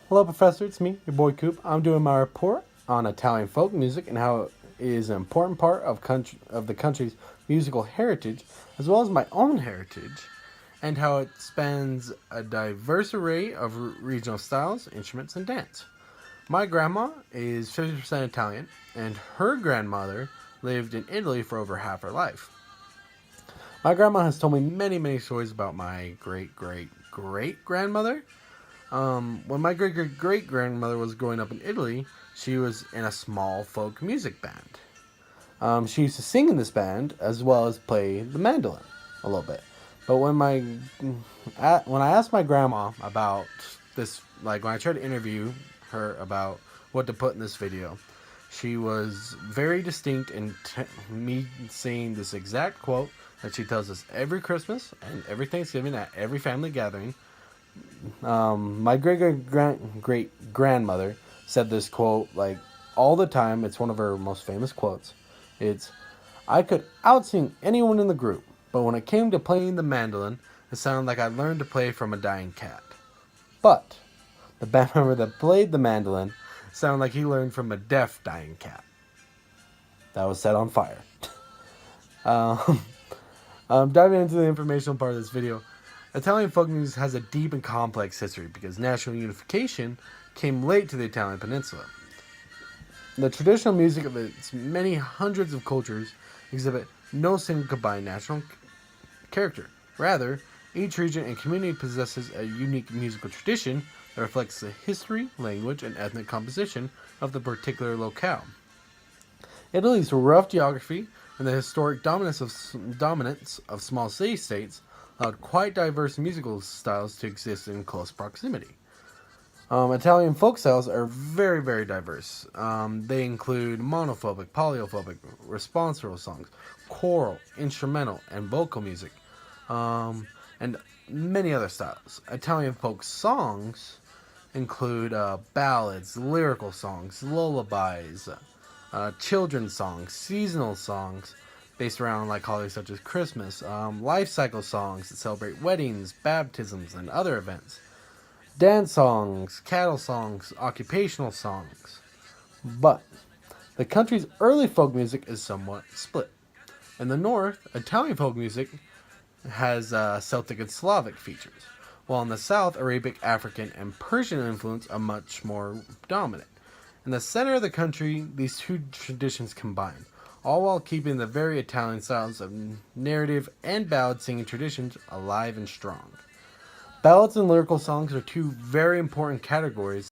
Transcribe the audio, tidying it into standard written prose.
Hello, Professor. It's me, your boy Coop. I'm doing my report on Italian folk music and how it is an important part of the country's musical heritage, as well as my own heritage, and how it spans a diverse array of regional styles, instruments, and dance. My grandma is 50% Italian, and her grandmother lived in Italy for over half her life. My grandma has told me many, many stories about my great great great grandmother. When my great great great grandmother was growing up in Italy, she was in a small folk music band. She used to sing in this band as well as play the mandolin a little bit. But when I asked my grandma about this, like when I tried to interview her about what to put in this video, she was very distinct in me saying this exact quote that she tells us every Christmas and every Thanksgiving at every family gathering. My great grandmother said this quote like all the time. It's one of her most famous quotes. It's, I could outsing anyone in the group, but when it came to playing the mandolin, it sounded like I learned to play from a dying cat. But the band member that played the mandolin sounded like he learned from a deaf dying cat. That was set on fire. um, Diving into the informational part of this video, Italian folk music has a deep and complex history because national unification came late to the Italian peninsula. The traditional music of its many hundreds of cultures exhibit no single combined national character. Rather, each region and community possesses a unique musical tradition that reflects the history, language, and ethnic composition of the particular locale. Italy's rough geography and the historic dominance of small city-states allowed quite diverse musical styles to exist in close proximity. Italian folk styles are very, very diverse. They include monophobic, polyphobic, responsorial songs, choral, instrumental, and vocal music, and many other styles. Italian folk songs include ballads, lyrical songs, lullabies, children's songs, seasonal songs based around like holidays such as Christmas, life cycle songs that celebrate weddings, baptisms, and other events, dance songs, cattle songs, occupational songs. But the country's early folk music is somewhat split. In the north, Italian folk music has Celtic and Slavic features, while in the south, Arabic, African, and Persian influence are much more dominant. In the center of the country, these two traditions combine, all while keeping the very Italian styles of narrative and ballad singing traditions alive and strong. Ballads and lyrical songs are two very important categories